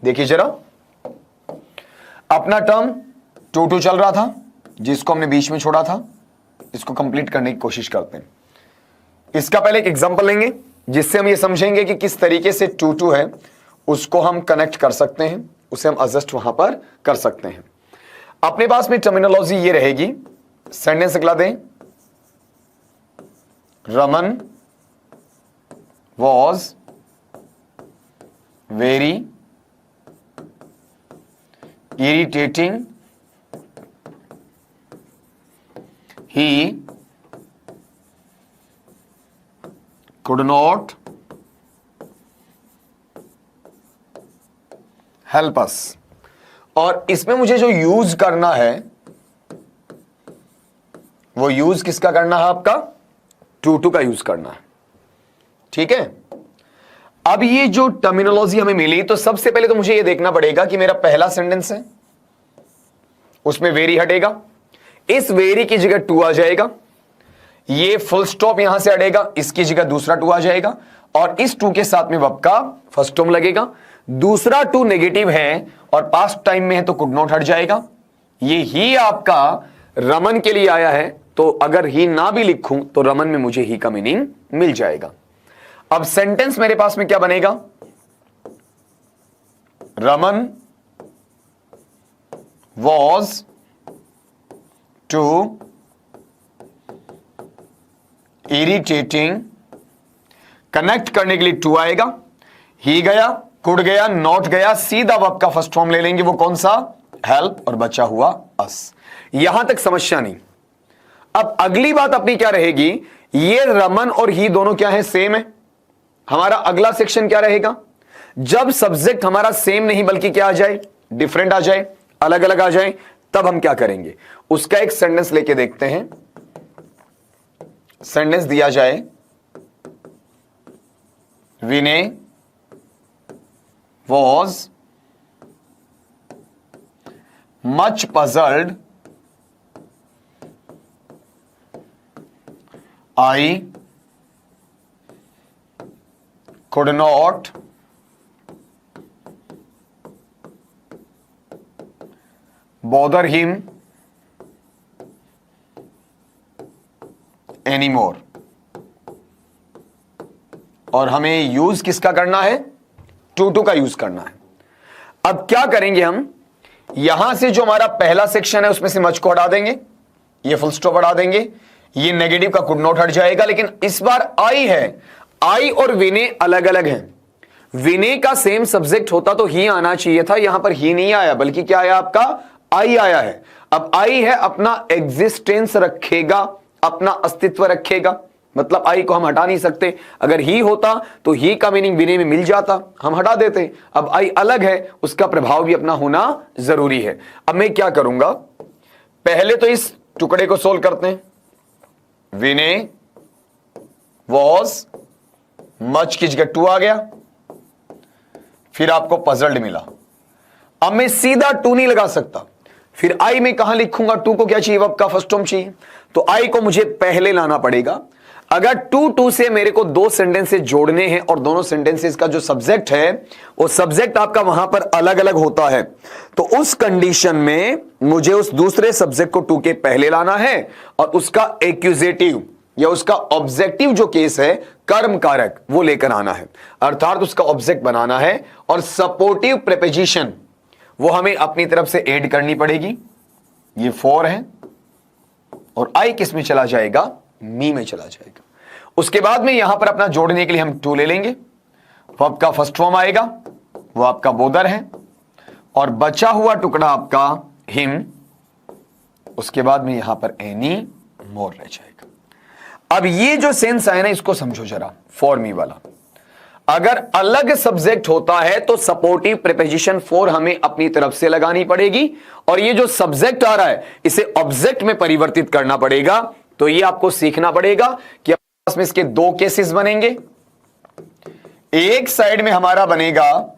देखिए जरा, अपना टर्म 2 चल रहा था जिसको हमने बीच में छोड़ा था, इसको कंप्लीट करने की कोशिश करते हैं। इसका पहले एक एग्जांपल लेंगे जिससे हम ये समझेंगे कि किस तरीके से 2 है उसको हम कनेक्ट कर सकते हैं, उसे हम एडजस्ट वहां पर कर सकते हैं। अपने पास में टर्मिनोलॉजी ये रहेगी, सेंटेंस अगला दें, Raman was very irritating, he could not help us। और इसमें मुझे जो यूज करना है वो यूज किसका करना है? आपका 2 का यूज करना है। ठीक है, अब ये जो टर्मिनोलॉजी हमें मिली, तो सबसे पहले तो मुझे ये देखना पड़ेगा कि मेरा पहला सेंटेंस है उसमें वेरी हटेगा, इस वेरी की जगह 2 आ जाएगा, ये फुल स्टॉप यहां से हटेगा, इसकी जगह दूसरा 2 आ जाएगा, और इस 2 के साथ में वर्ब का फर्स्ट टर्म लगेगा। दूसरा 2 नेगेटिव है और पास्ट टाइम में है तो कुड नॉट हट जाएगा। ये ही आपका रमन के लिए आया है, तो अगर ही ना भी लिखूं तो रमन में मुझे ही का मीनिंग मिल जाएगा। अब सेंटेंस मेरे पास में क्या बनेगा? Raman was too irritating, connect करने के लिए 2 आएगा, ही गया, कुड गया, नॉट गया, सीधा वर्ब का फर्स्ट फॉर्म ले लेंगे, वो कौन सा? हेल्प, और बचा हुआ अस। यहां तक समस्या नहीं। अब अगली बात अपनी क्या रहेगी? ये रमन और ही दोनों क्या है? सेम है। हमारा अगला सेक्शन क्या रहेगा? जब सब्जेक्ट हमारा सेम नहीं बल्कि क्या आ जाए? डिफरेंट आ जाए, अलग अलग आ जाए, तब हम क्या करेंगे? उसका एक सेंटेंस लेके देखते हैं। सेंटेंस दिया जाए, Vinay was much puzzled, I could not bother him anymore। और हमें यूज किसका करना है? 2 का यूज करना है। अब क्या करेंगे हम? यहां से जो हमारा पहला सेक्शन है उसमें से मच को हटा देंगे, ये फुल स्टॉप हटा देंगे, ये नेगेटिव का कुड नॉट हट जाएगा, लेकिन इस बार आई है। आई और विनय अलग अलग हैं। विनय का सेम सब्जेक्ट होता तो ही आना चाहिए था, यहां पर ही नहीं आया, बल्कि क्या आया? आपका आई आया है। अब आई है, अपना एग्जिस्टेंस रखेगा, अपना अस्तित्व रखेगा, मतलब आई को हम हटा नहीं सकते। अगर ही होता तो ही का मीनिंग विनय में मिल जाता, हम हटा देते। अब आई अलग है, उसका प्रभाव भी अपना होना जरूरी है। अब मैं क्या करूंगा? पहले तो इस टुकड़े को सोल्व करते हैं। विनय वॉज, मच की जगह 2 आ गया, फिर आपको पजल्ड मिला। अब मैं सीधा 2 नहीं लगा सकता, फिर आई में कहां लिखूंगा? 2 को क्या चाहिए? वर्ब का फर्स्ट फॉर्म चाहिए, तो आई को मुझे पहले लाना पड़ेगा। अगर 2 से मेरे को 2 सेंटेंसेस जोड़ने हैं और दोनों सेंटेंसेस का जो सब्जेक्ट है वो सब्जेक्ट आपका वहां पर अलग अलग होता है, तो उस कंडीशन में मुझे उस दूसरे सब्जेक्ट को 2 के पहले लाना है और उसका एक्यूजेटिव या उसका ऑब्जेक्टिव जो केस है, कर्म कारक, वो लेकर आना है, अर्थात उसका ऑब्जेक्ट बनाना है। और सपोर्टिव प्रीपोजिशन वो हमें अपनी तरफ से ऐड करनी पड़ेगी। ये 4 है और आई किस में चला जाएगा? मी में चला जाएगा। उसके बाद में यहां पर अपना जोड़ने के लिए हम 2 ले लेंगे, वर्ब का फर्स्ट फॉर्म आएगा, वो आपका बोदर है, और बचा हुआ टुकड़ा आपका हिम, उसके बाद में यहां पर एनी मोर रह जाएगा। अब ये जो सेंस आया ना, इसको समझो जरा, फॉर मी वाला। अगर अलग सब्जेक्ट होता है तो सपोर्टिव प्रीपोजिशन 4 हमें अपनी तरफ से लगानी पड़ेगी, और ये जो सब्जेक्ट आ रहा है इसे ऑब्जेक्ट में परिवर्तित करना पड़ेगा। तो ये आपको सीखना पड़ेगा कि आपस में इसके 2 केसेस बनेंगे। एक साइड में हमारा बनेगा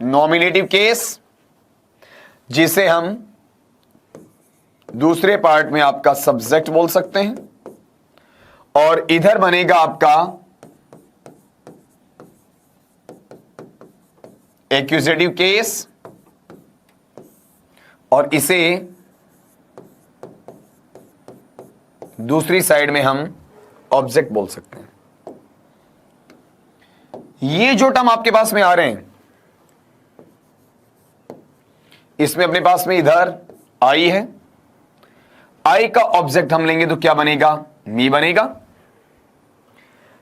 नॉमिनेटिव केस, जिसे हम दूसरे पार्ट में आपका सब्जेक्ट बोल सकते हैं, और इधर बनेगा आपका एक्यूजेटिव केस, और इसे दूसरी साइड में हम ऑब्जेक्ट बोल सकते हैं। ये जो टर्म आपके पास में आ रहे हैं, इसमें अपने पास में इधर आई है, आई का ऑब्जेक्ट हम लेंगे तो क्या बनेगा? मी बनेगा।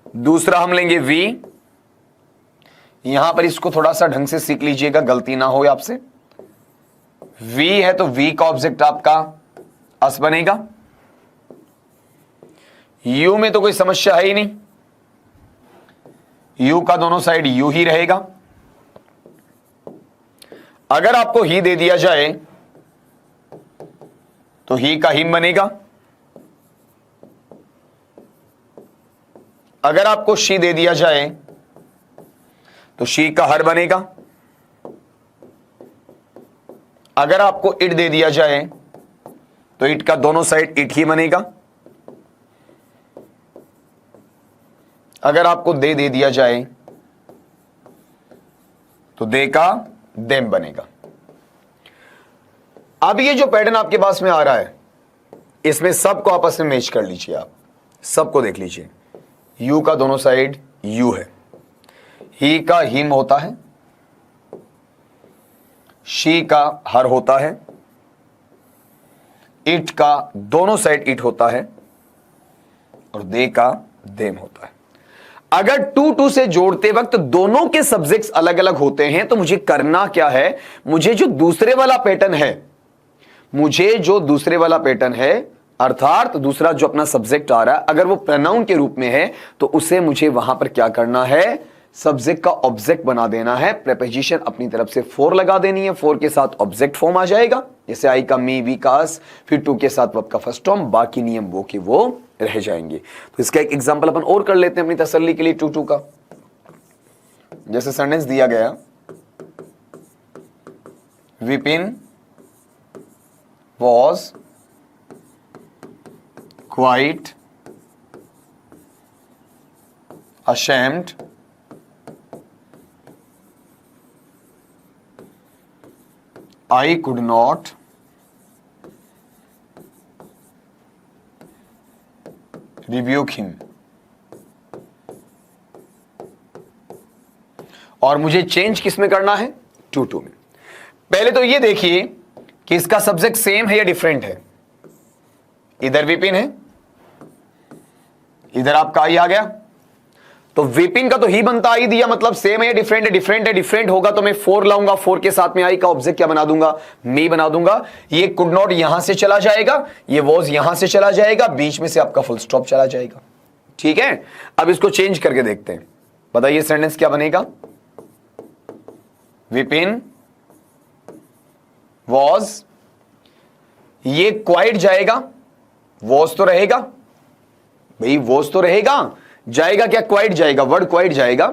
दूसरा हम लेंगे वी। यहां पर इसको थोड़ा सा ढंग से सीख लीजिएगा, गलती ना हो आपसे। वी है तो वी का ऑब्जेक्ट आपका अस बनेगा। यू में तो कोई समस्या है ही नहीं, यू का दोनों साइड यू ही रहेगा। अगर आपको ही दे दिया जाए तो ही का हिम बनेगा। अगर आपको शी दे दिया जाए तो शी का हर बनेगा। अगर आपको इट दे दिया जाए तो इट का दोनों साइड इट ही बनेगा। अगर आपको दे दिया जाए तो दे का देम बनेगा। अब ये जो पैटर्न आपके पास में आ रहा है, इसमें सबको आपस में मैच कर लीजिए। आप सबको देख लीजिए, यू का दोनों साइड यू है, ही का हिम होता है, शी का हर होता है, इट का दोनों साइड इट होता है, और दे का देम होता है। अगर टू टू से जोड़ते वक्त दोनों के सब्जेक्ट्स अलग अलग होते हैं तो मुझे करना क्या है? मुझे जो दूसरे वाला पैटर्न है, अर्थात दूसरा जो अपना सब्जेक्ट आ रहा है, अगर वो प्रोनाउन के रूप में है तो उसे मुझे वहां पर क्या करना है? सब्जेक्ट का ऑब्जेक्ट बना देना है। प्रेपोजिशन अपनी तरफ से फोर लगा देनी है, फोर के साथ ऑब्जेक्ट फॉर्म आ जाएगा, जैसे आई का मी, वी का अस, फिर टू के साथ वर्ब का फर्स्ट फॉर्म, बाकी नियम वो के वो रह जाएंगे। तो इसका एक एग्जांपल अपन और कर लेते हैं अपनी तसल्ली के लिए टू टू का। जैसे सेंटेंस दिया गया, Vipin was quite ashamed I could not rebuke him। और मुझे चेंज किस में करना है? टू टू में। पहले तो ये देखिए कि इसका सब्जेक्ट सेम है या डिफरेंट है। इधर विपिन है, इधर आपका आई आ गया, तो विपिन का तो ही बनता आई दिया, मतलब सेम है या डिफरेंट है? डिफरेंट है। डिफरेंट होगा तो मैं फोर लाऊंगा, फोर के साथ में आई का ऑब्जेक्ट क्या बना दूंगा? मी बना दूंगा। ये कुड नॉट यहां से चला जाएगा, ये वॉज यहां से चला जाएगा, बीच में से आपका फुल स्टॉप चला जाएगा। ठीक है, अब इसको चेंज करके देखते हैं। बताइए सेंटेंस क्या बनेगा? विपिन वॉज, ये क्वाइट जाएगा, वॉज तो रहेगा भाई, वॉज तो रहेगा, जाएगा क्या? क्वाइट जाएगा, वर्ड क्वाइट जाएगा।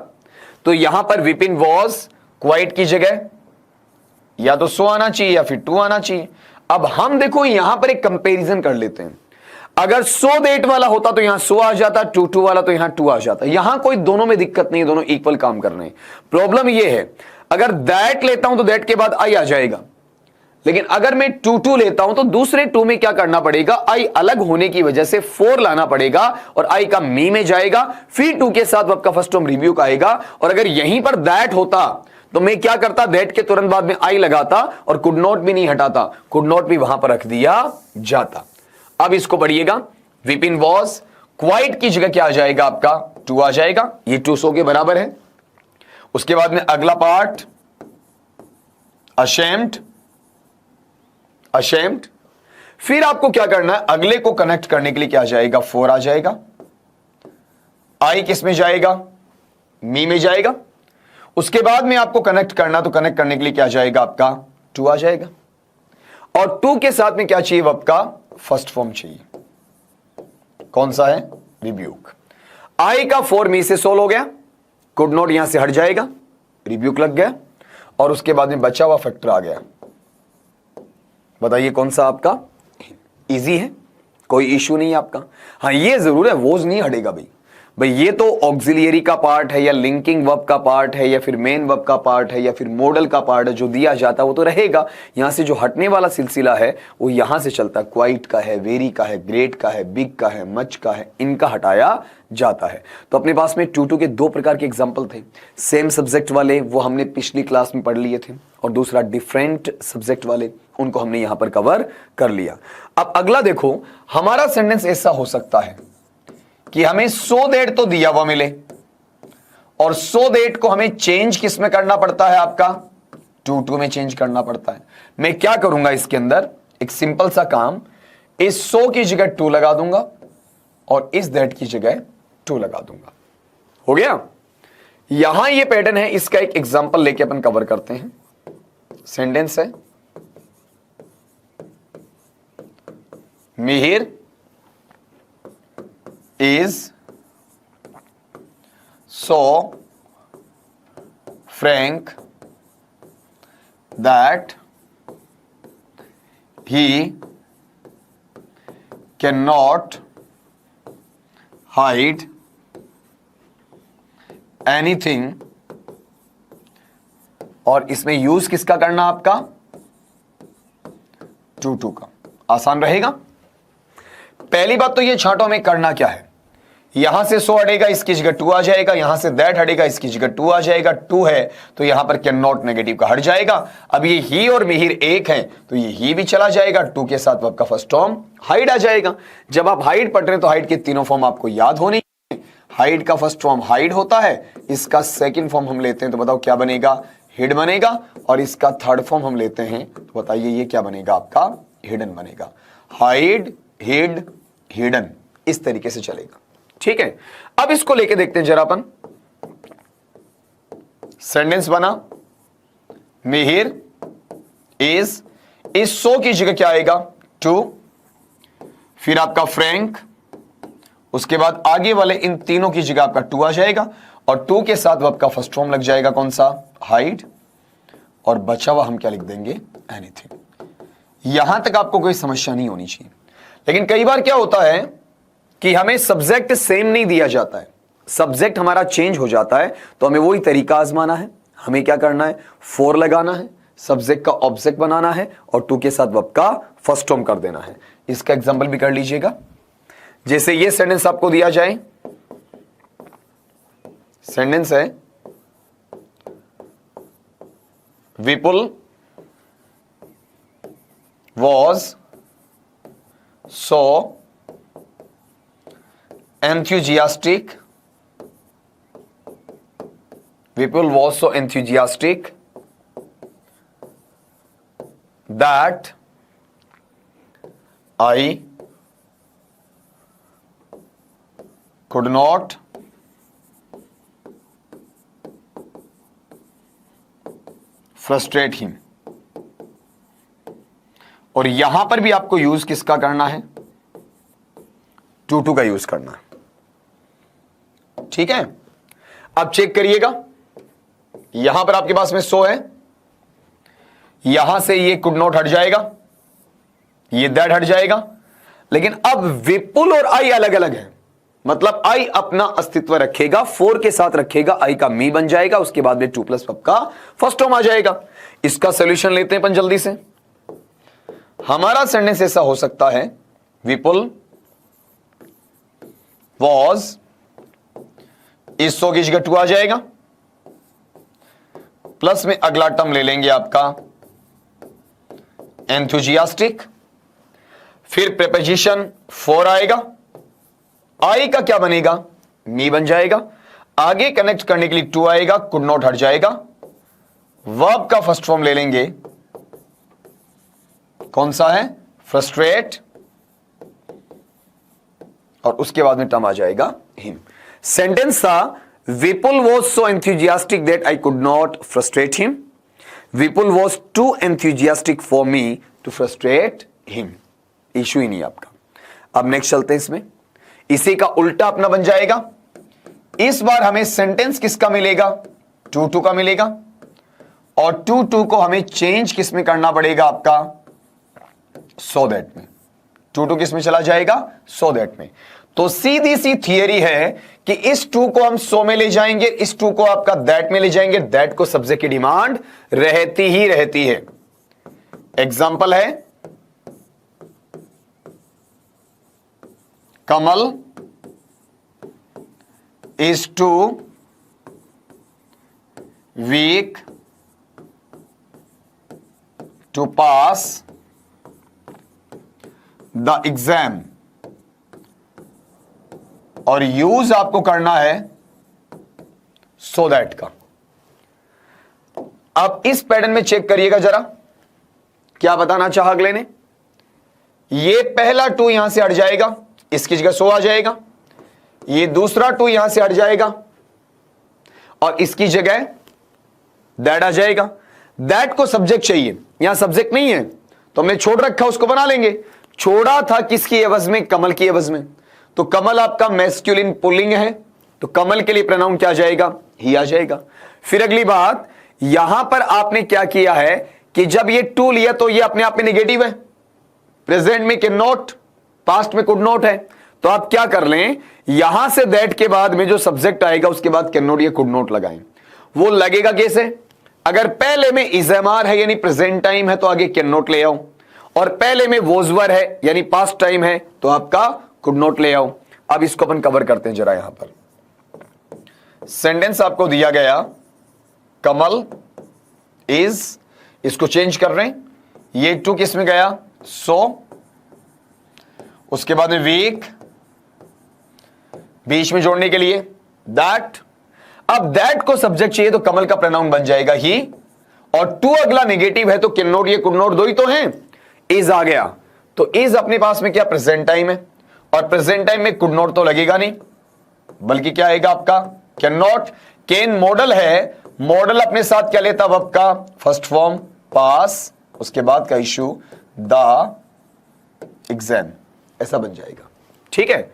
तो यहां पर विपिन वॉज क्वाइट की जगह या तो सो आना चाहिए या फिर टू आना चाहिए। अब हम देखो यहां पर एक कंपैरिजन कर लेते हैं। अगर सो दैट वाला होता तो यहां सो आ जाता, टू टू वाला तो यहां टू आ जाता। यहां कोई दोनों में दिक्कत नहीं है, दोनों इक्वल काम कर रहे हैं। प्रॉब्लम यह है, अगर दैट लेता हूं तो दैट के बाद आई आ जाएगा, लेकिन अगर मैं टू टू लेता हूं तो दूसरे टू में क्या करना पड़ेगा? आई अलग होने की वजह से फोर लाना पड़ेगा, और आई का मी में जाएगा, फिर टू के साथ वर्ब का फर्स्ट फॉर्म रिव्यू का आएगा। और अगर यहीं पर दैट होता तो मैं क्या करता? दैट के तुरंत बाद में आई लगाता और कुड नॉट भी नहीं हटाता, कुड नॉट भी वहां पर रख दिया जाता। अब इसको पढ़िएगा, विपिन वॉज क्वाइट की जगह क्या आ जाएगा? आपका टू आ जाएगा, ये टू सो के बराबर है। उसके बाद में अगला पार्ट अशेम्ड, अशेम्ड। फिर आपको क्या करना है? अगले को कनेक्ट करने के लिए क्या आ जाएगा? फोर आ जाएगा। आई किस में जाएगा? मी में जाएगा। उसके बाद में आपको कनेक्ट करना, तो कनेक्ट करने के लिए क्या आ जाएगा? आपका टू आ जाएगा। और टू के साथ में क्या चाहिए? वर्ब का फर्स्ट फॉर्म चाहिए। कौन सा है? रिब्यूक। आई का फोर मी से सोल हो गया, कुड नॉट यहां से हट जाएगा, रिब्यूक लग गया, और उसके बाद में बचा हुआ फैक्टर आ गया। बताइए कौन सा आपका? इजी है, कोई इश्यू नहीं है आपका। हाँ ये जरूर है, वोज नहीं हटेगा भाई, भाई ये तो ऑक्सिलियरी का पार्ट है या लिंकिंग वर्ब का पार्ट है या फिर मेन वर्ब का पार्ट है या फिर मॉडल का पार्ट है, जो दिया जाता है वो तो रहेगा। यहां से जो हटने वाला सिलसिला है वो यहां से चलता है। क्वाइट का है, वेरी का है, ग्रेट का है, बिग का है, मच का है, इनका हटाया जाता है। तो अपने पास में टू टू के दो प्रकार के एग्जाम्पल थे। सेम सब्जेक्ट वाले वो हमने पिछली क्लास में पढ़ लिए थे, और दूसरा डिफरेंट सब्जेक्ट वाले, उनको हमने यहां पर कवर कर लिया। अब अगला देखो, हमारा सेंटेंस ऐसा हो सकता है कि हमें सो दैट तो दिया हुआ मिले, और सो दैट को हमें चेंज किस में करना पड़ता है, आपका टू टू में चेंज करना पड़ता है। मैं क्या करूंगा इसके अंदर, एक सिंपल सा काम, इस सो की जगह टू लगा दूंगा और इस दैट की जगह टू लगा दूंगा। हो गया। यहां ये पैटर्न है, इसका एक एग्जांपल लेके अपन कवर करते हैं। सेंटेंस है, Mihir is so frank that he cannot hide anything, और इसमें यूज किसका करना आपका, टू टू का। आसान रहेगा। पहली बात तो ये छांटो हमें करना क्या है। यहां से सो हटेगा, इसकी जगह टू आ जाएगा, यहां से दैट हटेगा, इसकी जगह टू आ जाएगा। टू है तो यहां पर कैन नॉट नेगेटिव का हट जाएगा। अब ये ही और मिहिर एक है तो ये ही भी चला जाएगा। टू के साथ आपका फर्स्ट फॉर्म हाइड आ जाएगा। जब आप हाइड पढ़ रहे हैं तो हाइड के तीनों फॉर्म आपको याद होनी है। हाइड का फर्स्ट फॉर्म हाइड होता है, इसका सेकेंड फॉर्म हम लेते हैं तो बताओ क्या बनेगा, हिड बनेगा। और इसका थर्ड फॉर्म हम लेते हैं तो बताइए ये क्या बनेगा, आपका हिडन बनेगा। हाइड, हिड, हिडन, इस तरीके से चलेगा। ठीक है। अब इसको लेके देखते हैं जरा अपन। सेंटेंस बना, मिहिर इज सो की जगह क्या आएगा, टू, फिर आपका फ्रैंक, उसके बाद आगे वाले इन तीनों की जगह आपका टू आ जाएगा, और टू के साथ आपका फर्स्ट फॉर्म लग जाएगा कौन सा, हाइड, और बचा हुआ हम क्या लिख देंगे, एनीथिंग। यहां तक आपको कोई समस्या नहीं होनी चाहिए। लेकिन कई बार क्या होता है कि हमें सब्जेक्ट सेम नहीं दिया जाता है, सब्जेक्ट हमारा चेंज हो जाता है, तो हमें वही तरीका आजमाना है। हमें क्या करना है, फोर लगाना है, सब्जेक्ट का ऑब्जेक्ट बनाना है, और टू के साथ वर्ब का फर्स्ट फॉर्म कर देना है। इसका एग्जांपल भी कर लीजिएगा। जैसे ये सेंटेंस आपको दिया जाए, सेंटेंस है, विपुल was so enthusiastic, Vipul was so enthusiastic that I could not frustrate him। और यहां पर भी आपको यूज किसका करना है, टू टू का यूज करना है। ठीक है। अब चेक करिएगा, यहां पर आपके पास में सो है, यहां से ये कुड नॉट हट जाएगा, ये दैट हट जाएगा। लेकिन अब विपुल और आई अलग अलग है, मतलब आई अपना अस्तित्व रखेगा, फोर के साथ रखेगा, आई का मी बन जाएगा, उसके बाद में टू प्लस वर्ब का फर्स्ट फॉर्म आ जाएगा। इसका सोल्यूशन लेते हैं अपन जल्दी से। हमारा सेंटेंस ऐसा हो सकता है, विपुल वॉज, इस सो की जगह टू आ जाएगा, प्लस में अगला टर्म ले लेंगे आपका एंथुजियास्टिक, फिर प्रीपोजिशन फोर आएगा, आई का क्या बनेगा, मी बन जाएगा, आगे कनेक्ट करने के लिए टू आएगा, कुड नॉट हट जाएगा, वर्ब का फर्स्ट फॉर्म ले लेंगे, कौन सा है, फ्रस्ट्रेट, और उसके बाद में टर्म आ जाएगा हिम। सेंटेंस था, Vipul was so enthusiastic that I could not frustrate him, Vipul was too enthusiastic for me to frustrate him. Issue ही नहीं आपका। अब नेक्स्ट चलते हैं इसमें, इसी का उल्टा अपना बन जाएगा। इस बार हमें सेंटेंस किसका मिलेगा, टू टू का मिलेगा, और टू टू को हमें चेंज किस में करना पड़ेगा, आपका सो दैट में। टू टू किस में चला जाएगा, सो दैट में। तो सीधी सी थियरी है कि इस टू को हम सो में ले जाएंगे, इस टू को आपका दैट में ले जाएंगे, दैट को सब्जेक्ट की डिमांड रहती ही रहती है। एग्जाम्पल है Kamal is too weak to pass the exam, और यूज आपको करना है सो दैट का। अब इस पैटर्न में चेक करिएगा जरा, क्या बताना चाहा अगले ने। ये पहला टू यहां से हट जाएगा, इसकी जगह सो आ जाएगा। ये दूसरा टू यहां से हट जाएगा और इसकी जगह दैट आ जाएगा। दैट को सब्जेक्ट चाहिए, यहां सब्जेक्ट नहीं है तो हमने छोड़ रखा, उसको बना लेंगे। छोड़ा था किसकी एवज में? कमल की एवज में। तो कमल आपका मैस्कुलिन पुल्लिंग है, तो कमल के लिए प्रोनाउन क्या आ जाएगा? ही आ जाएगा। फिर अगली बात, यहां पर आपने क्या किया है कि जब ये टू लिया तो ये अपने आप में नेगेटिव है, प्रेजेंट में कैन नॉट, पास्ट में कुड नॉट है। तो आप क्या कर लें, यहां से दैट के बाद में जो सब्जेक्ट आएगा उसके बाद कैन नॉट या कुड नॉट लगाएं। वो लगेगा कैसे? अगर पहले में इजमार है यानी प्रेजेंट टाइम है तो आगे कैन नॉट ले आओ, और पहले में वोजवर है यानी पास्ट टाइम है तो आपका कुड नॉट ले आओ। अब इसको अपन कवर करते हैं जरा। यहां पर सेंटेंस आपको दिया गया कमल इज, इसको चेंज कर रहे हैं, ये टू किस में गया? सो, उसके बाद में वीक बीच में जोड़ने के लिए दैट। अब दैट को सब्जेक्ट चाहिए तो कमल का प्रोनाउन बन जाएगा ही, और टू अगला नेगेटिव है तो कैन नॉट ये कुड नॉट दो ही तो हैं। इज आ गया तो इज अपने पास में क्या? प्रेजेंट टाइम है, और प्रेजेंट टाइम में कुड नॉट तो लगेगा नहीं, बल्कि क्या आएगा आपका? Can not. कैन मॉडल है, मॉडल अपने साथ क्या लेता? वर्ब का फर्स्ट फॉर्म पास, उसके बाद का इशू द एग्जाम, ऐसा बन जाएगा। ठीक है।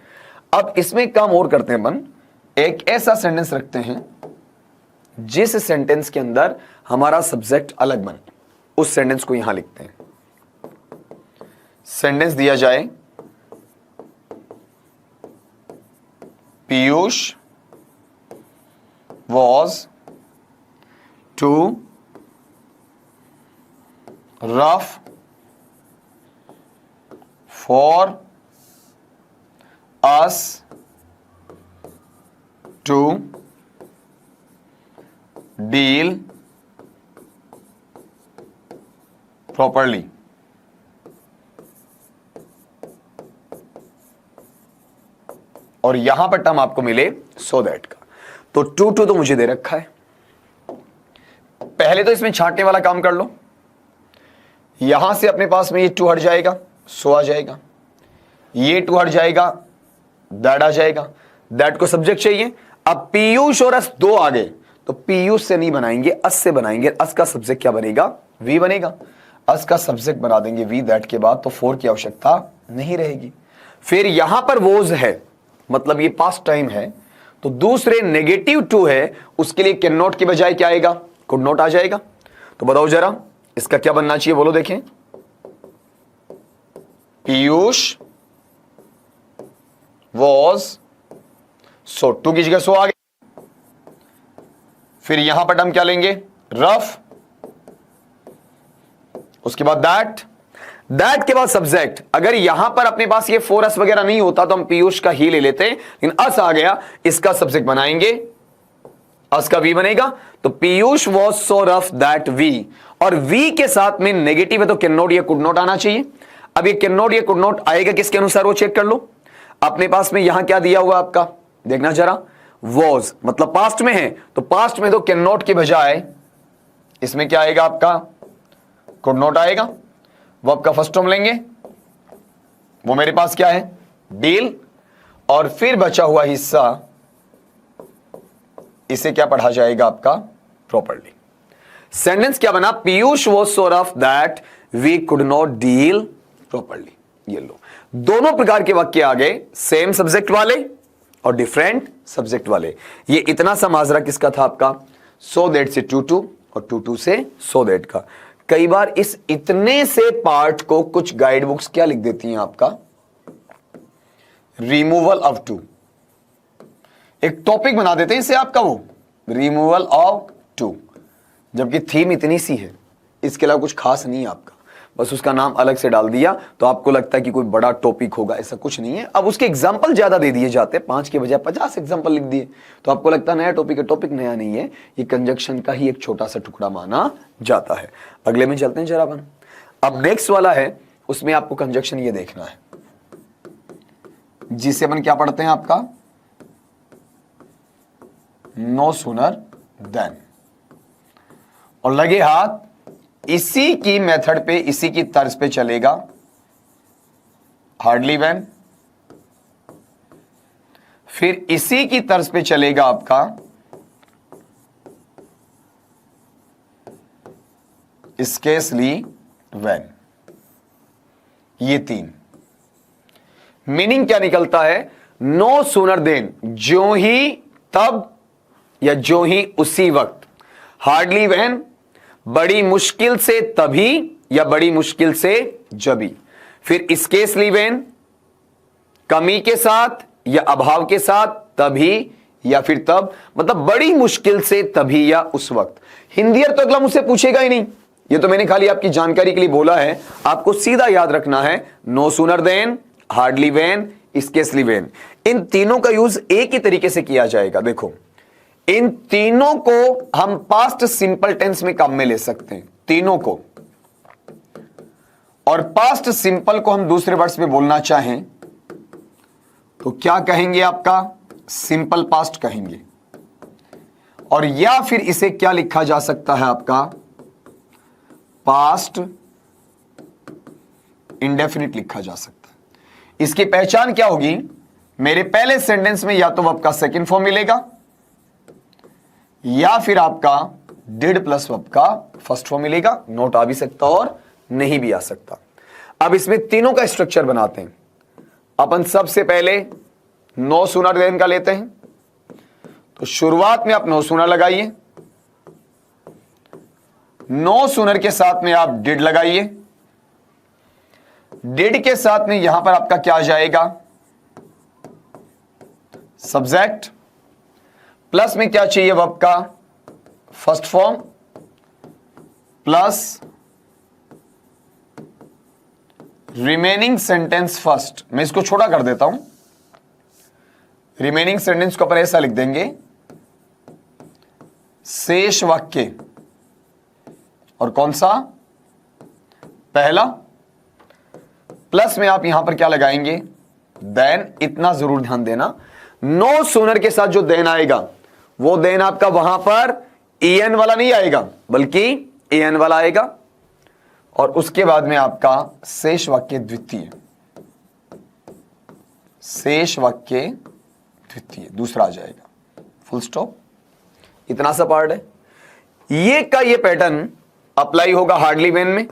अब इसमें काम और करते हैं अपन, एक ऐसा सेंटेंस रखते हैं जिस सेंटेंस के अंदर हमारा सब्जेक्ट अलग बने, उस सेंटेंस को यहां लिखते हैं। सेंटेंस दिया जाए Piyush was too rough for us to deal properly. और यहां पर टर्म आपको मिले सो दैट का। तो टू टू तो मुझे दे रखा है, पहले तो इसमें छांटने वाला काम कर लो। यहां से अपने पास में ये टू हट जाएगा, सो आ जाएगा, ये टू हट जाएगा, दैट आ जाएगा। दैट को सब्जेक्ट चाहिए। अब पीयूष और अस दो आ गए तो पीयूष से नहीं बनाएंगे, अस से बनाएंगे। अस का सब्जेक्ट क्या बनेगा? वी बनेगा। अस का सब्जेक्ट बना देंगे वी दैट के बाद, तो फोर की आवश्यकता नहीं रहेगी। फिर यहां पर वोज है, मतलब ये पास्ट टाइम है, तो दूसरे नेगेटिव टू है, उसके लिए कैन नॉट की बजाय क्या आएगा? कुड नॉट आ जाएगा। तो बताओ जरा इसका क्या बनना चाहिए, बोलो देखें। पीयूष वॉज सो, टू की जगह सो आ गया। फिर यहां पर हम क्या लेंगे? रफ, उसके बाद दैट, दैट के बाद सब्जेक्ट। अगर यहां पर अपने पास ये फोर एस वगैरह नहीं होता तो हम पीयूष का ही ले लेते, लेकिन अस आ गया, इसका सब्जेक्ट बनाएंगे, अस का वी बनेगा। तो Piyush was so rough that we, और वी के साथ में नेगेटिव है तो कैन नॉट या कुड नॉट आना चाहिए। अब ये कैन नॉट या कुड नॉट आएगा किसके अनुसार, वो चेक कर लो। अपने पास में यहां क्या दिया हुआ आपका, देखना जरा। वॉज मतलब पास्ट में है, तो पास्ट में तो कैन नॉट के बजाय इसमें क्या आएगा आपका? कुड नॉट आएगा। वर्ब का फर्स्ट फॉर्म लेंगे, वो मेरे पास क्या है? डील। और फिर बचा हुआ हिस्सा इसे क्या पढ़ा जाएगा आपका? प्रॉपर्ली। सेंटेंस क्या बना? Piyush was so rough that we could not deal properly. ये लो, दोनों प्रकार के वाक्य आ गए, सेम सब्जेक्ट वाले और डिफरेंट सब्जेक्ट वाले। ये इतना सा माजरा किसका था आपका? सो दैट से टू टू, और टू टू से सो दैट का। कई बार इस इतने से पार्ट को कुछ गाइड बुक्स क्या लिख देती हैं आपका? रिमूवल ऑफ टू, एक टॉपिक बना देते हैं इसे आपका, वो रिमूवल ऑफ टू, जबकि थीम इतनी सी है, इसके अलावा कुछ खास नहीं है आपका, बस उसका नाम अलग से डाल दिया तो आपको लगता है कि कोई बड़ा टॉपिक होगा, ऐसा कुछ नहीं है। अब उसके एग्जाम्पल ज्यादा दे दिए जाते हैं, 5 के बजाय 50 एग्जाम्पल लिख दिए तो आपको लगता है नया टॉपिक है। टॉपिक नया नहीं है, ये कंजक्शन का ही एक छोटा सा टुकड़ा माना जाता है। अगले में चलते हैं जरा अपन। अब नेक्स्ट वाला है, उसमें आपको कंजक्शन ये देखना है, जिसे अपन क्या पढ़ते हैं आपका, नो सूनर देन, और लगे हाथ इसी की मेथड पे, इसी की तर्ज पे चलेगा हार्डली व्हेन, फिर इसी की तर्ज पे चलेगा आपका स्केर्सली व्हेन। ये 3 मीनिंग क्या निकलता है, नो सूनर देन, जो ही तब या जो ही उसी वक्त, हार्डली व्हेन बड़ी मुश्किल से तभी या बड़ी मुश्किल से जभी, फिर स्केर्सली व्हेन कमी के साथ या अभाव के साथ तभी या फिर तब, मतलब बड़ी मुश्किल से तभी या उस वक्त। हिंदी तो अगला मुझसे पूछेगा ही नहीं, ये तो मैंने खाली आपकी जानकारी के लिए बोला है, आपको सीधा याद रखना है no sooner then, hardly when, scarcely when. इन तीनों का यूज एक ही तरीके से किया जाएगा। देखो इन तीनों को हम पास्ट सिंपल टेंस में काम में ले सकते हैं, तीनों को, और पास्ट सिंपल को हम दूसरे वर्ड्स में बोलना चाहें तो क्या कहेंगे आपका, सिंपल पास्ट कहेंगे, और या फिर इसे क्या लिखा जा सकता है आपका, पास्ट इंडेफिनिट लिखा जा सकता है। इसकी पहचान क्या होगी, मेरे पहले सेंटेंस में या तो वर्ब का सेकंड फॉर्म मिलेगा या फिर आपका डिड प्लस वर्ब का फर्स्ट फॉर्म मिलेगा। नोट आ भी सकता और नहीं भी आ सकता। अब इसमें तीनों का स्ट्रक्चर बनाते हैं अपन। सबसे पहले नो सूनर देन का लेते हैं, तो शुरुआत में आप नो सूनर लगाइए, नो सूनर के साथ में आप डिड लगाइए, डिड के साथ में यहां पर आपका क्या आ जाएगा, सब्जेक्ट, प्लस में क्या चाहिए वर्ब का first form, plus remaining sentence first. मैं इसको छोटा कर देता हूं, रिमेनिंग सेंटेंस को अपन ऐसा लिख देंगे, शेष वाक्य, और कौन सा, पहला, प्लस में आप यहां पर क्या लगाएंगे, देन। इतना जरूर ध्यान देना, नो सूनर के साथ जो देन आएगा वो देन आपका वहां पर en वाला नहीं आएगा बल्कि an वाला आएगा, और उसके बाद में आपका शेष वाक्य द्वितीय, शेष वाक्य द्वितीय दूसरा आ जाएगा, फुल स्टॉप। इतना सा पार्ट है। ये का ये पैटर्न अप्लाई होगा हार्डली व्हेन में।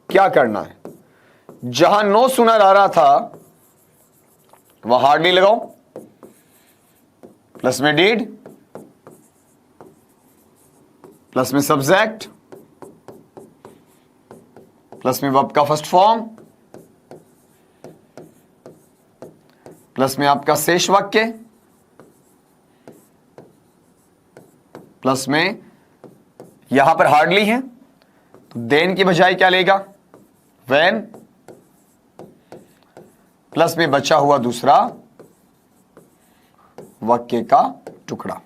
क्या करना है, जहां नो सूनर आ रहा था वहां हार्डली लगाओ, प्लस में डिड, प्लस में सब्जेक्ट, प्लस में वर्ब का फर्स्ट फॉर्म, प्लस में आपका शेष वाक्य, प्लस में यहां पर हार्डली है तो देन की बजाय क्या लेगा, व्हेन, प्लस में बचा हुआ दूसरा वाक्य का टुकड़ा।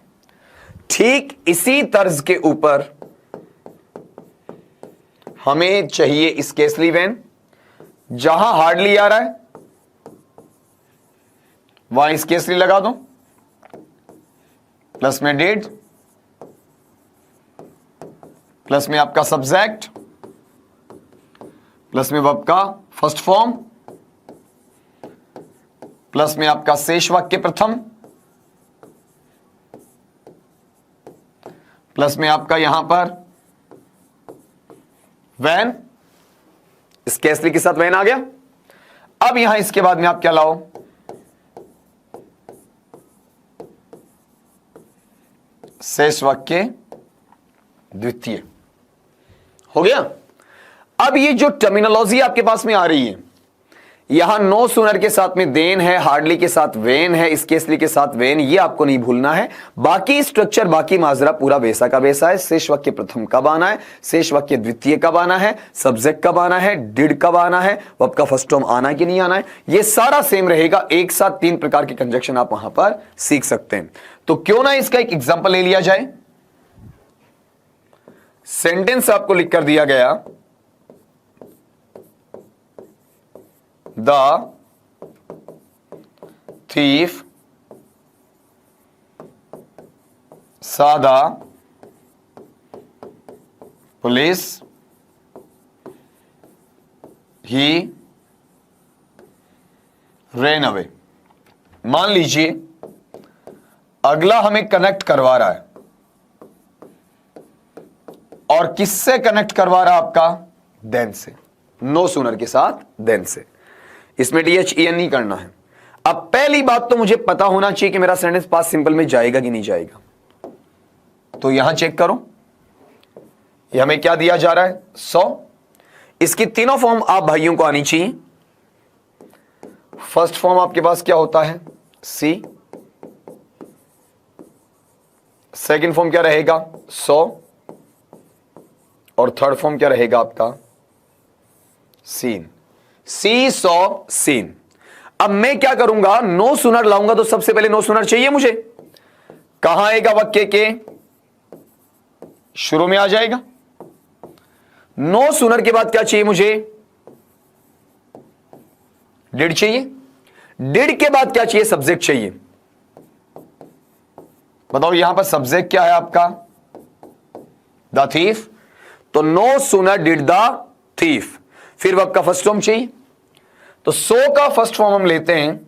ठीक इसी तर्ज के ऊपर हमें चाहिए स्केर्सली व्हेन, जहां हार्डली आ रहा है वहां स्केर्सली लगा दो, प्लस में डिड, प्लस में आपका सब्जेक्ट, प्लस में वर्ब का फर्स्ट फॉर्म, प्लस में आपका शेष वाक्य प्रथम, प्लस में आपका यहां पर वैन, स्केर्सली के साथ वैन आ गया। अब यहां इसके बाद में आप क्या लाओ, शेष वाक्य द्वितीय। हो गया। अब ये जो टर्मिनोलॉजी आपके पास में आ रही है, यहां नो सूनर के साथ में देन है, हार्डली के साथ वेन है, स्केसली के साथ वेन, ये आपको नहीं भूलना है। बाकी स्ट्रक्चर, बाकी माजरा पूरा वैसा का वैसा है। शेष वाक्य प्रथम कब आना है, शेष वाक्य द्वितीय कब आना है, सब्जेक्ट कब आना है, डिड कब आना है, वर्ब का फर्स्ट फॉर्म आना है कि नहीं आना है, ये सारा सेम रहेगा। एक साथ 3 प्रकार के कंजक्शन आप वहां पर सीख सकते हैं। तो क्यों ना इसका एक एग्जाम्पल ले लिया जाए। सेंटेंस आपको लिख कर दिया गया, the thief saw the police, he ran away। मान लीजिए अगला हमें कनेक्ट करवा रहा है, और किससे कनेक्ट करवा रहा है आपका, देन से, नो सूनर के साथ देन से। इसमें DHEN नहीं करना है। अब पहली बात तो मुझे पता होना चाहिए कि मेरा सेंटेंस पास्ट सिंपल में जाएगा कि नहीं जाएगा। तो यहां चेक करो, ये हमें क्या दिया जा रहा है, 100। इसकी तीनों फॉर्म आप भाइयों को आनी चाहिए। फर्स्ट फॉर्म आपके पास क्या होता है, सी। सेकंड फॉर्म क्या रहेगा, 100। और थर्ड फॉर्म क्या रहेगा आपका, सीन। सी, 100, सीन। अब मैं क्या करूंगा, नो सूनर लाऊंगा, तो सबसे पहले नो सूनर चाहिए मुझे। कहां आएगा, वाक्य के शुरू में आ जाएगा। नो सूनर के बाद क्या चाहिए मुझे, डिड चाहिए। डिड के बाद क्या चाहिए, सब्जेक्ट चाहिए। बताओ यहां पर सब्जेक्ट क्या है आपका, द थीफ। तो no sooner did the thief, फिर वर्ब का फर्स्ट फॉर्म चाहिए। तो 100 का फर्स्ट फॉर्म हम लेते हैं,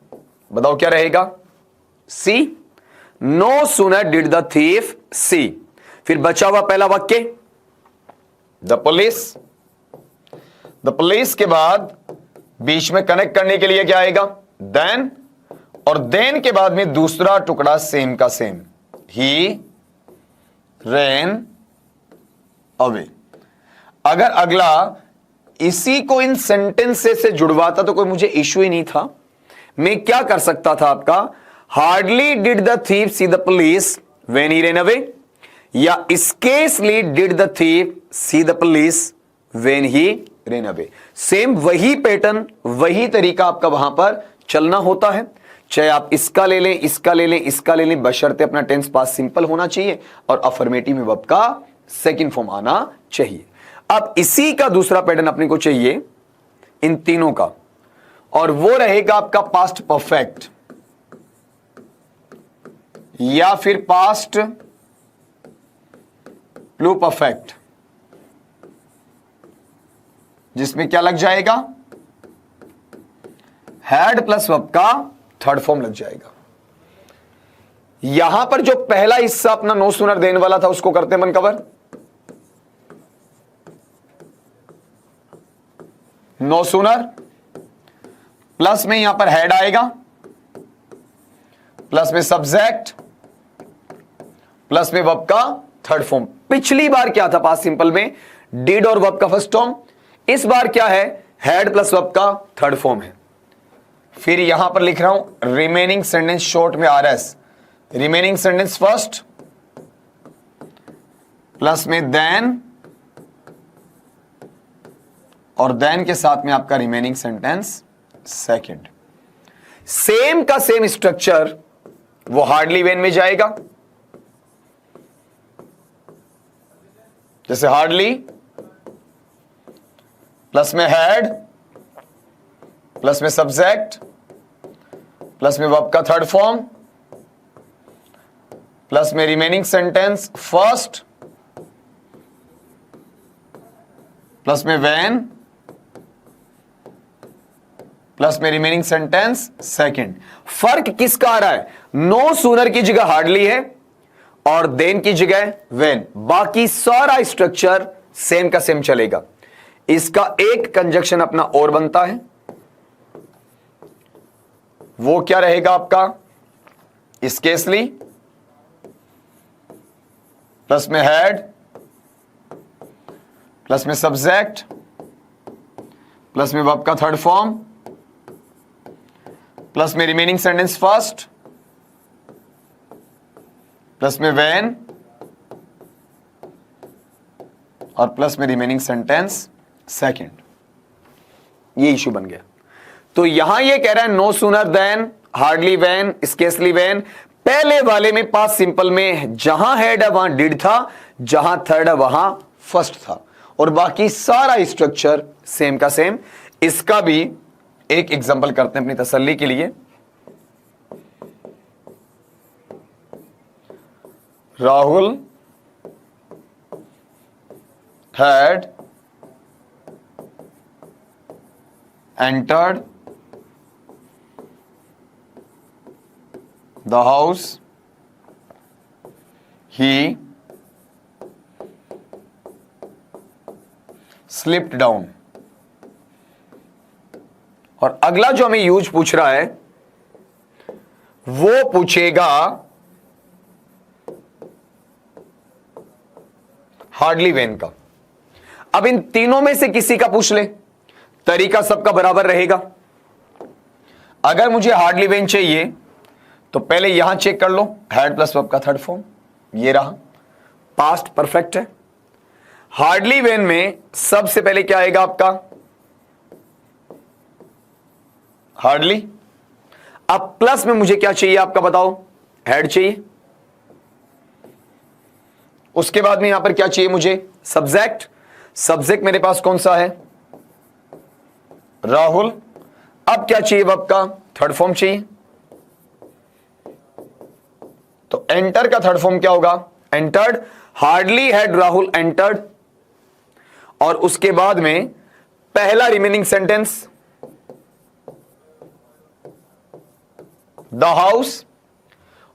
बताओ क्या रहेगा, see. No sooner did the thief see, फिर बचा हुआ पहला वाक्य द पुलिस। द पुलिस के बाद बीच में कनेक्ट करने के लिए क्या आएगा, देन। और देन के बाद में दूसरा टुकड़ा सेम का सेम, ही रैन अवे। अगर अगला इसी को इन सेंटेंसेस से जुड़वाता तो कोई मुझे इश्यू ही नहीं था। मैं क्या कर सकता था आपका, hardly did the thief see the police when he ran away, या scarcely did the thief see the police when he ran away. Same वही पैटर्न, वही तरीका आपका वहां पर चलना होता है। चाहे आप इसका ले लें, इसका ले लें, इसका ले लें, बशर्ते अपना टेंस पास्ट सिंपल होना चाहिए और अफर्मेटिव में वर्ब का सेकंड फॉर्म आना चाहिए। अब इसी का दूसरा पैटर्न अपने को चाहिए इन तीनों का, और वो रहेगा आपका पास्ट परफेक्ट या फिर पास्ट प्लू परफेक्ट, जिसमें क्या लग जाएगा, हैड प्लस वर्ब का थर्ड फॉर्म लग जाएगा। यहां पर जो पहला हिस्सा अपना नो सूनर देने वाला था उसको करते हैं मन कवर। नो सूनर प्लस में यहां पर हेड आएगा, प्लस में सब्जेक्ट, प्लस में वर्ब का थर्ड फॉर्म। पिछली बार क्या था पास्ट सिंपल में, डिड और वर्ब का फर्स्ट फॉर्म। इस बार क्या है, हेड प्लस वर्ब का थर्ड फॉर्म है। फिर यहां पर लिख रहा हूं रिमेनिंग सेंटेंस शॉर्ट में RS, remaining sentence first plus में देन, और देन के साथ में आपका रिमेनिंग सेंटेंस सेकंड। सेम का सेम स्ट्रक्चर वो हार्डली वेन में जाएगा। जैसे हार्डली प्लस में हेड, प्लस में सब्जेक्ट, प्लस में वर्ब का थर्ड फॉर्म, प्लस में रिमेनिंग सेंटेंस फर्स्ट, प्लस में व्हेन, प्लस में रिमेनिंग सेंटेंस सेकंड। फर्क किसका आ रहा है, नो सूनर की जगह हार्डली है और देन की जगह व्हेन। बाकी सारा स्ट्रक्चर सेम का सेम चलेगा। इसका एक कंजक्शन अपना और बनता है, वो क्या रहेगा आपका, स्केर्सली प्लस में हेड, प्लस में सब्जेक्ट, प्लस में वर्ब का थर्ड फॉर्म, प्लस में रिमेनिंग सेंटेंस फर्स्ट, प्लस में व्हेन, और प्लस में रिमेनिंग सेंटेंस सेकंड। ये इशू बन गया। तो यहां ये कह रहा है no sooner then, hardly when, scarcely when. पहले वाले में पास्ट सिंपल में जहां हेड है वहां डिड था, जहां थर्ड है वहां फर्स्ट था, और बाकी सारा स्ट्रक्चर सेम का सेम। इसका भी एक एग्जांपल करते हैं अपनी तसल्ली के लिए। Rahul had entered the house. He slipped down. और अगला जो हमें यूज पूछ रहा है वो पूछेगा हार्डली वेन का। अब इन तीनों में से किसी का पूछ ले, तरीका सबका बराबर रहेगा। अगर मुझे हार्डली वेन चाहिए तो पहले यहां चेक कर लो, हैड प्लस वर्ब का थर्ड फॉर्म ये रहा, पास्ट परफेक्ट है। हार्डली वेन में सबसे पहले क्या आएगा आपका, हार्डली। अब प्लस में मुझे क्या चाहिए आपका बताओ, हैड चाहिए। उसके बाद में यहां पर क्या चाहिए मुझे, सब्जेक्ट। सब्जेक्ट मेरे पास कौन सा है, राहुल। अब क्या चाहिए वर्ब का थर्ड फॉर्म चाहिए, तो एंटर का थर्ड फॉर्म क्या होगा, entered. Hardly had Rahul entered, और उसके बाद में पहला रिमेनिंग सेंटेंस द हाउस,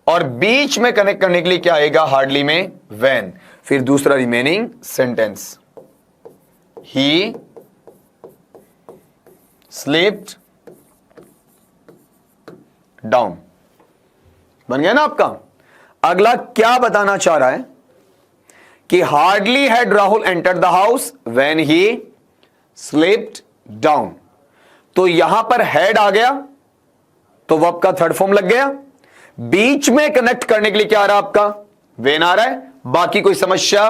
और बीच में कनेक्ट करने के लिए क्या आएगा हार्डली में, व्हेन। फिर दूसरा रिमेनिंग सेंटेंस ही स्लीप्ड डाउन। बन गया ना आपका। अगला क्या बताना चाह रहा है कि hardly had Rahul entered the house when he slept down. तो यहां पर हैड आ गया तो वर्ब का थर्ड फॉर्म लग गया, बीच में कनेक्ट करने के लिए क्या आ रहा है आपका, व्हेन आ रहा है। बाकी कोई समस्या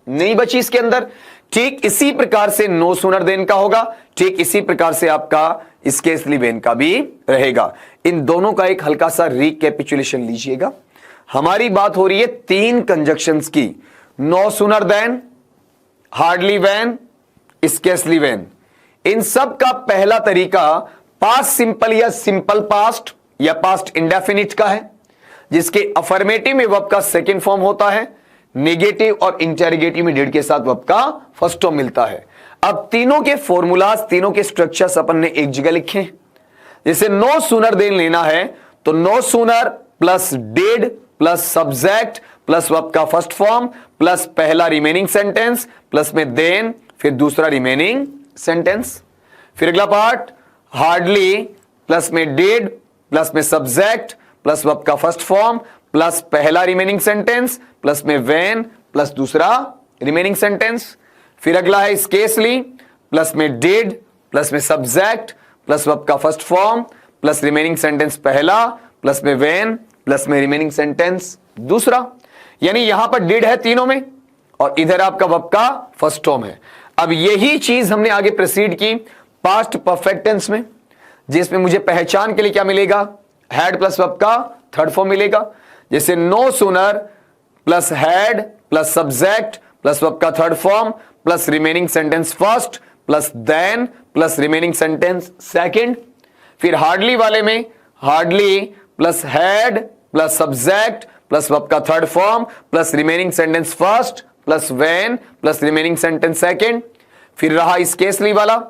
नहीं बची इसके अंदर। ठीक इसी प्रकार से नो सूनर देन का होगा, ठीक इसी प्रकार से आपका स्केसली व्हेन का भी रहेगा। इन दोनों का एक हल्का सा रिकैपिचुलेशन लीजिएगा। हमारी बात हो रही है तीन कंजक्शंस की, no sooner then, hardly when, scarcely when. इन सब का पहला तरीका पास्ट सिंपल या सिंपल पास्ट या पास्ट इंडेफिनिट का है, जिसके अफर्मेटिव में वर्ब का सेकंड फॉर्म होता है, नेगेटिव और इंटेरोगेटिव में डिड के साथ वर्ब का फर्स्ट फॉर्म मिलता है। अब तीनों के फॉर्मूलाज, तीनों के स्ट्रक्चर्स अपन ने एक जगह लिखे। जैसे नो सूनर देन लेना है तो no sooner plus did plus subject plus verb का फर्स्ट फॉर्म प्लस पहला रिमेनिंग सेंटेंस प्लस में देन फिर दूसरा रिमेनिंग सेंटेंस। फिर अगला पार्ट हार्डली प्लस में डिड प्लस में सब्जेक्ट प्लस वर्ब का फर्स्ट फॉर्म प्लस पहला रिमेनिंग सेंटेंस प्लस में व्हेन प्लस दूसरा रिमेनिंग सेंटेंस। फिर अगला है स्केसली प्लस में डिड प्लस में सब्जेक्ट प्लस वर्ब का first form plus remaining sentence पहला प्लस में व्हेन प्लस में रिमेनिंग सेंटेंस दूसरा। यानी यहां पर डिड है तीनों में और इधर आपका वर्ब का फर्स्ट फॉर्म है। अब यही चीज हमने आगे प्रोसीड की पास्ट परफेक्ट टेंस में, जिसमें मुझे पहचान के लिए क्या मिलेगा, हैड प्लस वर्ब का थर्ड फॉर्म मिलेगा। जैसे no sooner plus had plus subject plus verb का third form plus remaining sentence first plus than plus remaining sentence second. फिर हार्डली वाले में hardly plus had plus subject plus verb का third form plus remaining sentence first plus when plus remaining sentence second. फिर रहा scarcely वाला,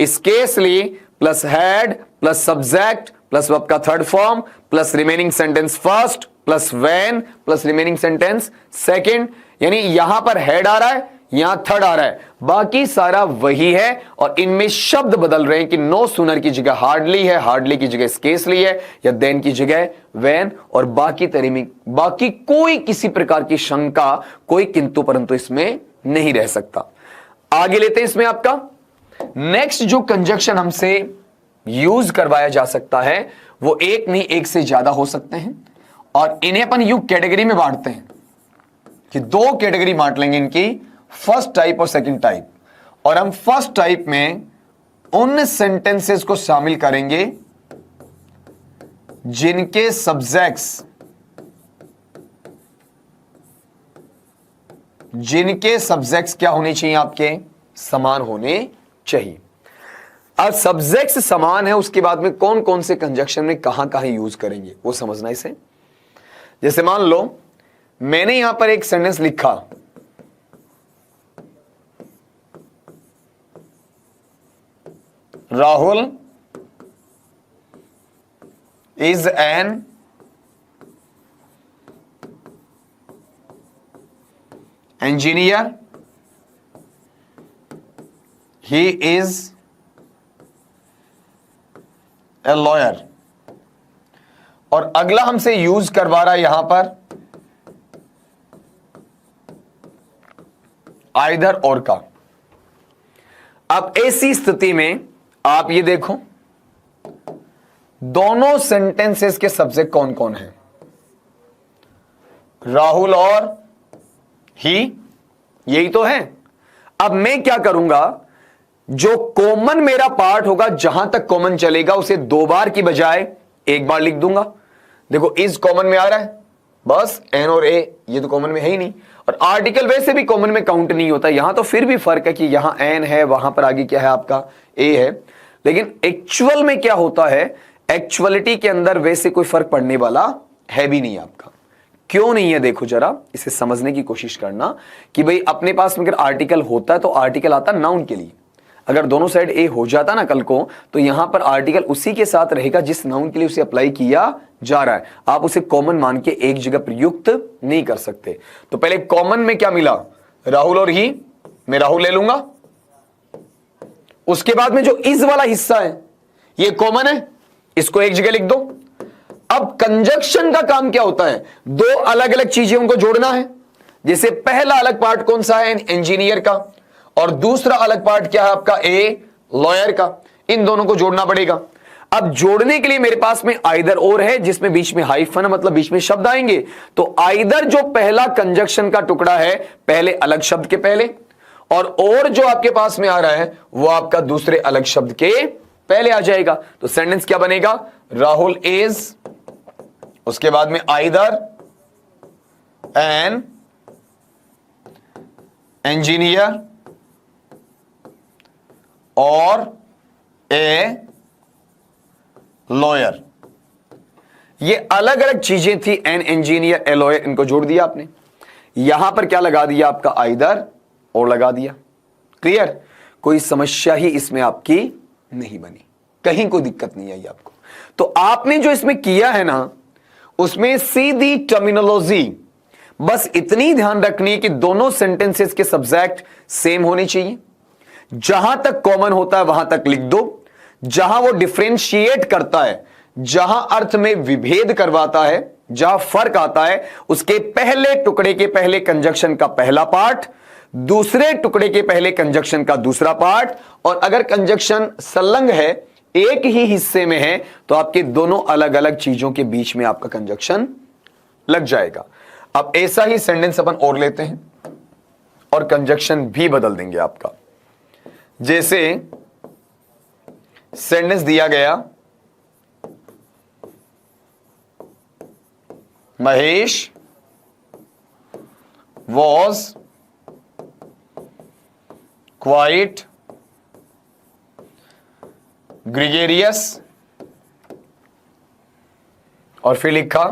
scarcely plus had plus subject plus verb का third form plus remaining sentence first plus when plus remaining sentence second. यानी यहां पर head आ रहा है, यहां थर्ड आ रहा है, बाकी सारा वही है और इनमें शब्द बदल रहे हैं कि नो सूनर की जगह हार्डली है, हार्डली की जगह स्केसली है या देन की जगह व्हेन, और बाकी कोई किसी प्रकार की शंका, कोई किंतु परंतु इसमें नहीं रह सकता। आगे लेते हैं इसमें आपका नेक्स्ट जो कंजक्शन हमसे यूज करवाया जा सकता है वो एक नहीं एक से ज्यादा हो सकते हैं, और इन्हें अपन यू कैटेगरी में बांटते हैं कि दो कैटेगरी बांट लेंगे इनकी, फर्स्ट टाइप और सेकंड टाइप। और हम फर्स्ट टाइप में उन सेंटेंसेस को शामिल करेंगे जिनके सब्जेक्ट्स क्या होने चाहिए, आपके समान होने चाहिए। अब सब्जेक्ट्स समान है, उसके बाद में कौन कौन से कंजक्शन में कहां कहां यूज करेंगे वो समझना इसे। जैसे मान लो मैंने यहां पर एक सेंटेंस लिखा, Rahul is an engineer, he is a lawyer। और अगला हमसे यूज करवा रहा है यहां पर आइदर और का। अब ऐसी स्थिति में आप ये देखो दोनों सेंटेंसेस के सब्जेक्ट कौन कौन है, राहुल और ही, यही तो है। अब मैं क्या करूंगा, जो कॉमन मेरा पार्ट होगा, जहां तक कॉमन चलेगा उसे दो बार की बजाय एक बार लिख दूंगा। देखो इज कॉमन में आ रहा है, बस एन और ए ये तो कॉमन में है ही नहीं, और आर्टिकल वैसे भी कॉमन में काउंट नहीं होता। यहां तो फिर भी फर्क है कि यहां एन है, वहां पर आगे क्या है आपका ए है, लेकिन एक्चुअल में क्या होता है, एक्चुअलिटी के अंदर वैसे कोई फर्क पड़ने वाला है भी नहीं आपका। क्यों नहीं है, देखो जरा इसे समझने की कोशिश करना कि भाई अपने पास में अगर आर्टिकल होता है तो आर्टिकल आता नाउन के लिए। अगर दोनों साइड ए हो जाता ना कल को, तो यहां पर आर्टिकल उसी के साथ रहेगा जिस नाउन के लिए उसे अप्लाई किया जा रहा है। आप उसे कॉमन मान के एक जगह प्रयुक्त नहीं कर सकते। तो पहले कॉमन में क्या मिला, राहुल और ही, मैं राहुल ले लूंगा। उसके बाद में जो इज वाला हिस्सा है ये कॉमन है, इसको एक जगह लिख दो। अब कंजक्शन का काम क्या होता है, दो अलग अलग चीजें उनको जोड़ना है। जैसे पहला अलग पार्ट कौन सा है, इंजीनियर का, और दूसरा अलग पार्ट क्या है आपका, ए लॉयर का। इन दोनों को जोड़ना पड़ेगा। अब जोड़ने के लिए मेरे पास में आइदर और है, जिसमें बीच में हाइफन मतलब बीच में शब्द आएंगे। तो आइदर जो पहला कंजक्शन का टुकड़ा है पहले अलग शब्द के पहले, और जो आपके पास में आ रहा है वो आपका दूसरे अलग शब्द के पहले आ जाएगा। तो सेंटेंस क्या बनेगा, राहुल इज, उसके बाद में आइदर एन इंजीनियर और ए लॉयर। ये अलग अलग चीजें थी, एन इंजीनियर ए लॉयर, इनको जोड़ दिया आपने। यहां पर क्या लगा दिया आपका, आइदर और लगा दिया। क्लियर, कोई समस्या ही इसमें आपकी नहीं बनी, कहीं कोई दिक्कत नहीं आई आपको। तो आपने जो इसमें किया है ना, उसमें सीधी टर्मिनोलॉजी बस इतनी ध्यान रखनी है कि दोनों सेंटेंसेस के सब्जेक्ट सेम होने चाहिए। जहां तक कॉमन होता है वहां तक लिख दो। जहां वो डिफरेंशिएट करता है, जहां अर्थ में विभेद करवाता है, जहां फर्क आता है, उसके पहले टुकड़े के पहले कंजक्शन का पहला पार्ट, दूसरे टुकड़े के पहले कंजक्शन का दूसरा पार्ट, और अगर कंजक्शन संलग्न है, एक ही हिस्से में है, तो आपके दोनों अलग अलग चीजों के बीच में आपका कंजक्शन लग जाएगा। अब ऐसा ही सेंटेंस अपन और लेते हैं और कंजक्शन भी बदल देंगे आपका। जैसे सेंटेंस दिया गया, महेश वॉज क्वाइट ग्रिगेरियस, और फिर लिखा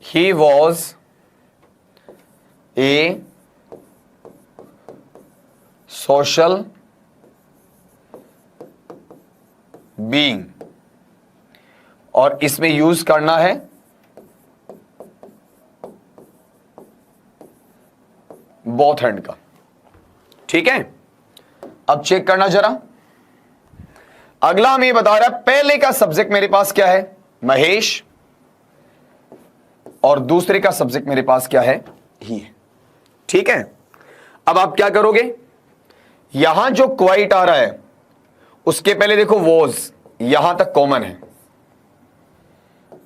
he was a social being, और इसमें यूज करना है बोथ हैंड का। ठीक है, अब चेक करना जरा। अगला हमें बता रहा है पहले का सब्जेक्ट मेरे पास क्या है, महेश, और दूसरे का सब्जेक्ट मेरे पास क्या है, ही है। ठीक है, अब आप क्या करोगे, यहां जो क्वाइट आ रहा है उसके पहले देखो वॉज, यहां तक कॉमन है,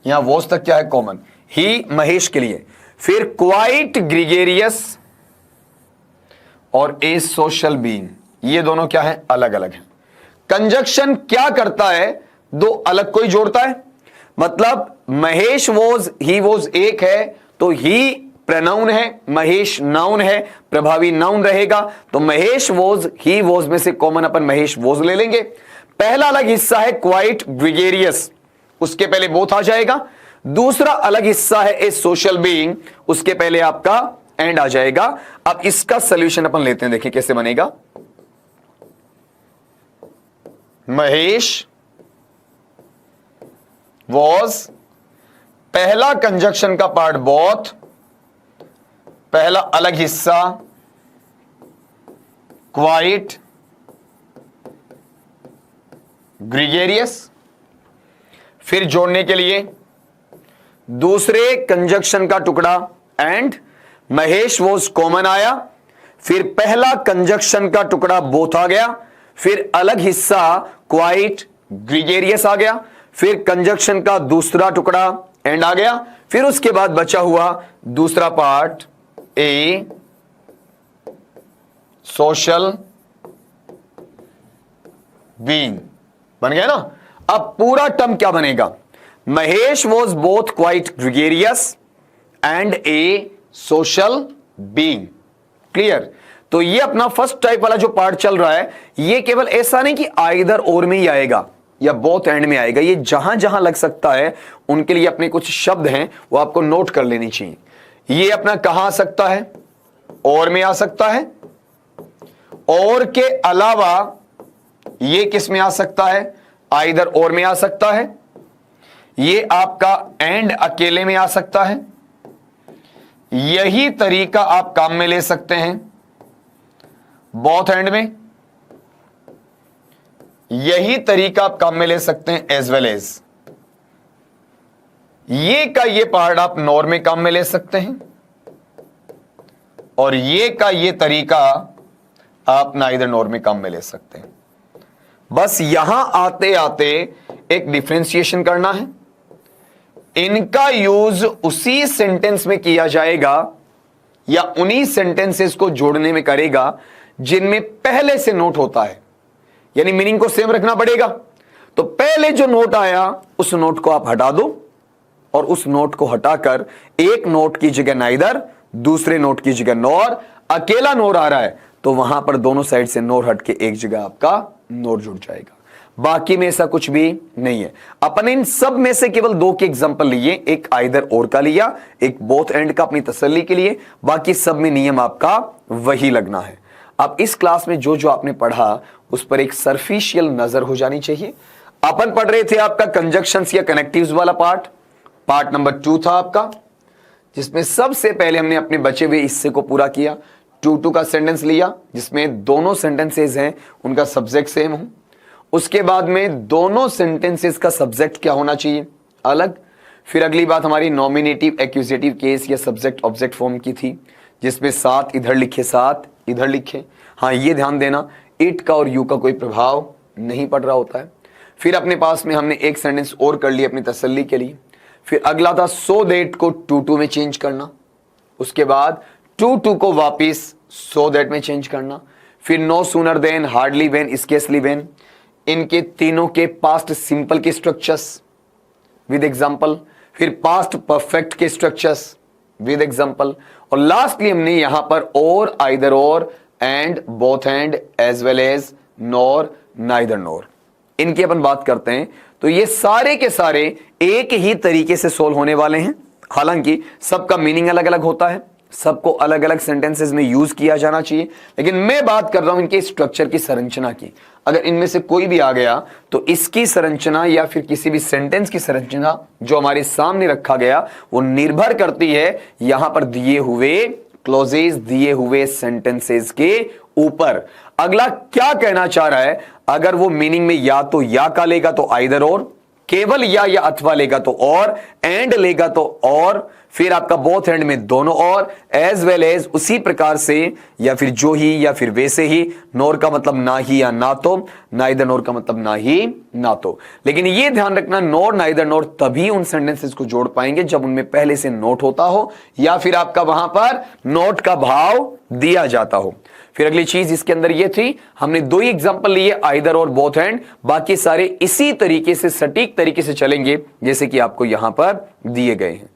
यहां वॉज तक क्या है कॉमन, ही महेश के लिए। फिर क्वाइट ग्रीगेरियस और ए सोशल बीइंग, ये दोनों क्या है, अलग अलग हैं। कंजक्शन क्या करता है, दो अलग कोई जोड़ता है। मतलब महेश वॉज, ही वॉज एक है तो ही प्रोनाउन है, महेश नाउन है, प्रभावी नाउन रहेगा। तो महेश वॉज, ही वॉज में से कॉमन अपन महेश वॉज ले लेंगे। पहला अलग हिस्सा है क्वाइट ग्रीगेरियस, उसके पहले बोथ आ जाएगा। दूसरा अलग हिस्सा है ए सोशल बीइंग, उसके पहले आपका एंड आ जाएगा। अब इसका सॉल्यूशन अपन लेते हैं, देखिए कैसे बनेगा। महेश वॉज, पहला कंजक्शन का पार्ट बोथ, पहला अलग हिस्सा क्वाइट ग्रीगेरियस। फिर जोड़ने के लिए दूसरे कंजक्शन का टुकड़ा एंड, महेश वॉज कॉमन आया, फिर पहला कंजक्शन का टुकड़ा बोथ आ गया, फिर अलग हिस्सा क्वाइट ग्रीगेरियस आ गया, फिर कंजक्शन का दूसरा टुकड़ा एंड आ गया, फिर उसके बाद बचा हुआ दूसरा पार्ट ए सोशल बीइंग, बन गया ना। अब पूरा टर्म क्या बनेगा, Mahesh was both quite gregarious and A social being. Clear. तो ये अपना फर्स्ट टाइप वाला जो पार्ट चल रहा है, ये केवल ऐसा नहीं कि आइदर और में ही आएगा या बोथ एंड में आएगा, ये जहां जहां लग सकता है उनके लिए अपने कुछ शब्द हैं वो आपको नोट कर लेनी चाहिए। ये अपना कहां आ सकता है, और में आ सकता है, और के अलावा ये किस में आ सकता है, आइदर और में आ सकता है, ये आपका एंड अकेले में आ सकता है। यही तरीका आप काम में ले सकते हैं बोथ एंड में, यही तरीका आप काम में ले सकते हैं एज वेल एज। ये का ये पार्ट आप नॉर में काम में ले सकते हैं, और ये का ये तरीका आप नाइदर नॉर में काम में ले सकते हैं। बस यहां आते आते एक डिफरेंशिएशन करना है। इनका यूज उसी सेंटेंस में किया जाएगा या उन्हीं सेंटेंसेस को जोड़ने में करेगा जिनमें पहले से नोट होता है, यानी मीनिंग को सेम रखना पड़ेगा। तो पहले जो नोट आया उस नोट को आप हटा दो, और उस नोट को हटाकर एक नोट की जगह नाइदर, दूसरे नोट की जगह नॉर, अकेला नोर आ रहा है तो वहां पर दोनों साइड से नोर हट के एक जगह आपका नोर जुड़ जाएगा। बाकी में ऐसा कुछ भी नहीं है। अपन इन सब में से केवल दो के एग्जांपल लिए, एक आइदर और का लिया, एक बोथ एंड का अपनी तसल्ली के लिए, बाकी सब में नियम आपका वही लगना है। अब इस क्लास में जो जो आपने पढ़ा उस पर एक सरफिशियल नजर हो जानी चाहिए। अपन पढ़ रहे थे आपका कंजक्शंस या कनेक्टिव्स वाला पार्ट नंबर 2 था आपका, जिसमें सबसे पहले हमने अपने बचे हुए हिस्से को पूरा किया। 2 का सेंटेंस लिया जिसमें दोनों सेंटेंसेस हैं उनका सब्जेक्ट सेम हो। उसके बाद में दोनों सेंटेंसेस का सब्जेक्ट क्या होना चाहिए, अलग। फिर अगली बात हमारी नॉमिनेटिव एक्यूजेटिव केस या सब्जेक्ट ऑब्जेक्ट फॉर्म की थी, जिसमें साथ इधर लिखे साथ इधर लिखे। हाँ, ये ध्यान देना इट का और यू का कोई प्रभाव नहीं पड़ रहा होता है। फिर अपने पास में हमने एक सेंटेंस और कर लिया अपनी तसल्ली के लिए। फिर अगला था सो दैट को टू में चेंज करना। उसके बाद टू को वापिस सो दैट में चेंज करना। फिर no sooner then, hardly when, scarcely when, इनके तीनों के पास्ट सिंपल के स्ट्रक्चर्स विद एग्जांपल। फिर पास्ट परफेक्ट के स्ट्रक्चर्स विद एग्जांपल। और लास्टली हमने यहां पर or, either or, and, both and, as well as, nor, neither nor, इनकी अपन बात करते हैं। तो ये सारे के सारे एक ही तरीके से सोल्व होने वाले हैं। हालांकि सबका मीनिंग अलग अलग होता है, सबको अलग अलग सेंटेंसेस में यूज किया जाना चाहिए, लेकिन मैं बात कर रहा हूं इनके स्ट्रक्चर की, संरचना की। अगर इनमें से कोई भी आ गया तो इसकी संरचना या फिर किसी भी सेंटेंस की संरचना जो हमारे सामने रखा गया वो निर्भर करती है यहां पर दिए हुए क्लॉजेस, दिए हुए सेंटेंसेस के ऊपर। अगला क्या कहना चाह रहा है, अगर वो मीनिंग में या तो या का लेगा तो आइदर और, केवल या अथवा लेगा तो और, एंड लेगा तो और, फिर आपका बोथ एंड में दोनों और, एज वेल एज उसी प्रकार से, या फिर जो ही, या फिर वैसे ही। नोर का मतलब ना ही या ना तो, नाइदर नोर का मतलब ना ही ना तो। लेकिन ये ध्यान रखना, नोर नाइदर नोर तभी उन सेंटेंसेस को जोड़ पाएंगे जब उनमें पहले से नोट होता हो, या फिर आपका वहां पर नोट का भाव दिया जाता हो। फिर अगली चीज इसके अंदर ये थी, हमने दो ही एग्जांपल लिए, आइदर और बोथ एंड, बाकी सारे इसी तरीके से सटीक तरीके से चलेंगे जैसे कि आपको यहां पर दिए गए हैं।